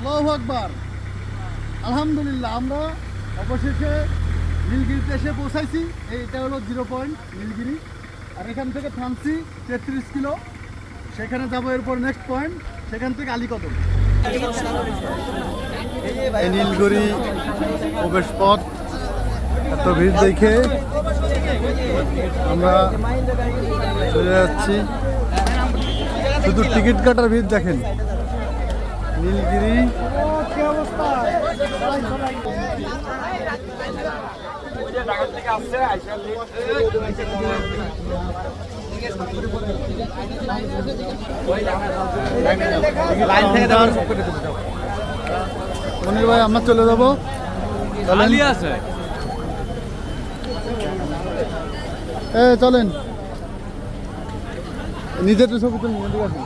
আল্লাহু আকবার। আলহামদুলিল্লাহ, আমরা অবশেষে নীলগিরিতে এসে পৌঁছাইছি। এইটা হলো 0 পয়েন্ট নীলগিরি, আর এখান থেকে থামছি 33 কিলো। সেখানে যাবো এরপর নেক্সট পয়েন্ট, সেখান থেকে আলীকদম। এই নীলগিরি প্রবেশ পথ, এত ভিড় দেখে আমরা চলে যাচ্ছি। শুধু টিকিট কাটার ভিড় দেখেন। নীলগিরি মনির ভাই, আমরা চলে যাবো। চলেন, নিজের তো ছবি তুলুন। ঠিক আছে,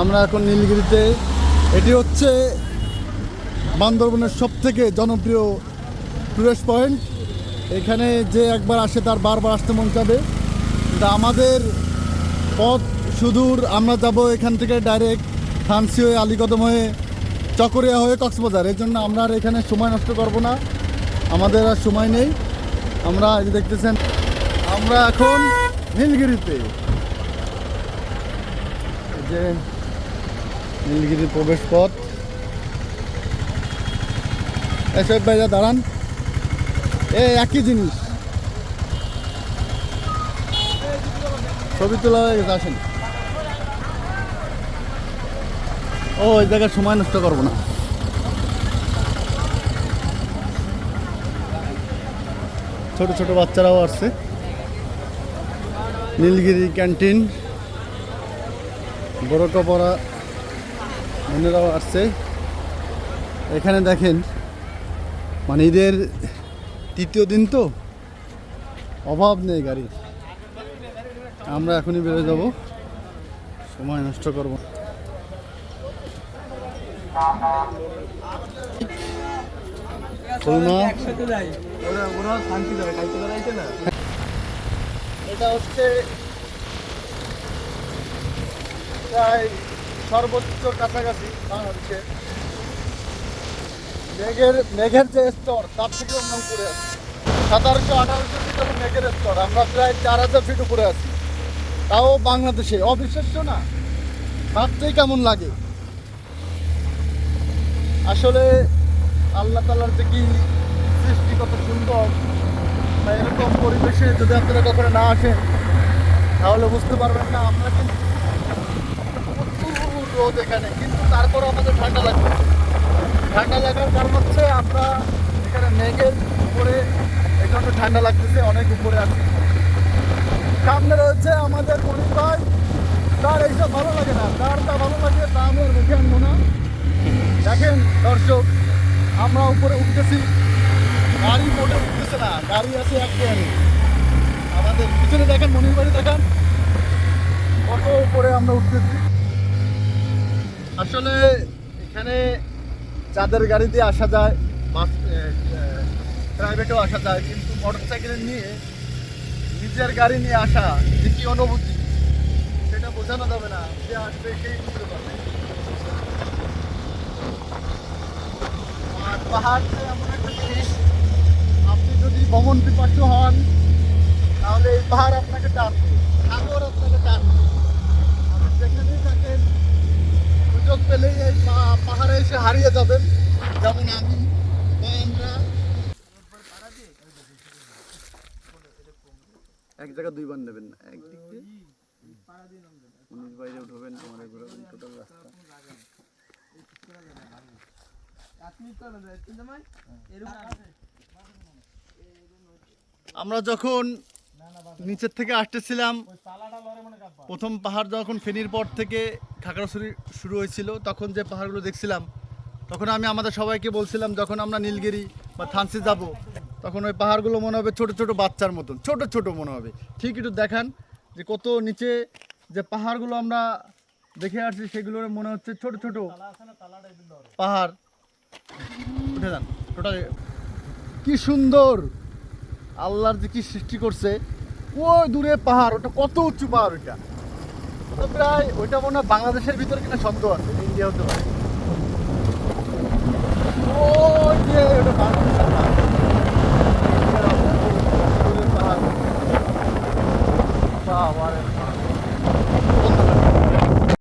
আমরা এখন নীলগিরিতে। এটি হচ্ছে বান্দরবনের সবথেকে জনপ্রিয় টুরিস্ট পয়েন্ট। এখানে যে একবার আসে তার বারবার আসতে মন চাবে। কিন্তু আমাদের পথ সুদূর, আমরা যাব এখান থেকে ডাইরেক্ট থানসি হয়ে, আলীকদম হয়ে, চকরিয়া হয়ে কক্সবাজার। এই জন্য আমরা আর এখানে সময় নষ্ট করব না, আমাদের আর সময় নেই। আমরা এই যে দেখতেছেন, আমরা এখন নীলগিরিতে। এই যে নীলগিরির প্রবেশ পথ। এসব ভাইরা দাঁড়ান, একই জিনিস। ছবি তোলা হয়ে গেছে, আসেন। ওই জায়গায় সময় নষ্ট করবো না। ছোট ছোট বাচ্চারাও আসছে। নীলগিরি ক্যান্টিন, বড় কপড়া বোনেরাও আসছে। এখানে দেখেন, মানে ঈদের তৃতীয় দিন তো, অভাব নেই গাড়ির। আমরা এখনই বেরোয় যাব, সময় নষ্ট করব। এটা হচ্ছে প্রায় সর্বোচ্চ কাছাকাছি বাংলাদেশে। মেঘের যে স্তর তার থেকে অন্য উপরে আছে। 1700-1800 ফিট হলো মেঘের স্তর, আমরা প্রায় 4000 ফিট উপরে আছি। তাও বাংলাদেশে, অবিশ্বাস্য না? ভাবতেই কেমন লাগে। আসলে আল্লাহ তাআলার যে কি সৃষ্টি, কত সুন্দর। এরকম পরিবেশে যদি আপনারা কখনো না আসেন তাহলে বুঝতে পারবেন না। আমরা কিন্তু প্রচুর রোদ এখানে, কিন্তু তারপরও আমাদের ঠান্ডা লাগবে। ঠান্ডা লাগার কারণ হচ্ছে আমরা এখানে মেঘের উপরে, এই জন্য ঠান্ডা লাগতেছে, অনেক উপরে আছি। সামনে রয়েছে আমাদের মনির ভাই, তার এইসব ভালো লাগে না, তার তা ভালো লাগে, তা আমি আর মুখে আনবো না। দেখেন দর্শক, আমরা উপরে উঠতেছি, গাড়ি মোটে উঠতেছে না, গাড়ি আছে এক ট্রেনে। আমাদের পিছনে দেখেন, মনির বাড়ি দেখেন, কত উপরে আমরা উঠতেছি। আসলে এখানে যাদের গাড়ি দিয়ে আসা যায়, বাস, প্রাইভেটেও আসা যায়, কিন্তু মোটর সাইকেলে নিয়ে, নিজের গাড়ি নিয়ে আসা যে কি অনুভূতি, সেটা বোঝানো যাবে না। যে আসবে সেই বুঝতে পারবে। আর পাহাড় যে এমন একটা জিনিস, আপনি যদি ভ্রমণ পিপাসু হন তাহলে এই পাহাড় আপনাকে টানবে, সাগর আপনাকে টানবে। আপনি যেখানেই থাকেন, সুযোগ পেলেই এই পাহাড়ে এসে হারিয়ে যাবেন, যেমন আমি বা আমরা। এক জায়গা দুইবার নেবেন না, একদিক দিয়ে বাইরে উঠবেন, আমাদের ঘোরাবেন টোটাল রাস্তা। আমরা যখন নিচের থেকে আসতেছিলাম, প্রথম পাহাড় যখন ফেনীর পর থেকে খাগড়াছড়ি শুরু হয়েছিল, তখন যে পাহাড়গুলো দেখছিলাম, তখন আমি আমাদের সবাইকে বলছিলাম, যখন আমরা নীলগিরি বা থানসি যাব, তখন ওই পাহাড়গুলো মনে হবে ছোট ছোট বাচ্চার মতন, ছোট ছোট মনে হবে। ঠিক একটু দেখান যে কত নিচে যে পাহাড়গুলো আমরা দেখে আসছি, সেগুলো মনে হচ্ছে ছোট ছোট পাহাড়। উঠে যান, টোটাল কি সুন্দর, আল্লাহর যে কি সৃষ্টি করছে। ওই দূরে পাহাড়, ওটা কত উঁচু পাহাড় ওইটা। তো প্রায় ওইটা মনে হয় বাংলাদেশের ভিতরে কিনা সন্দেহ আছে, ইন্ডিয়া হতে পারে। ওই যে ওটা বাংলাদেশের পাহাড়। দূরে পাহাড়। বাবারে বাবা।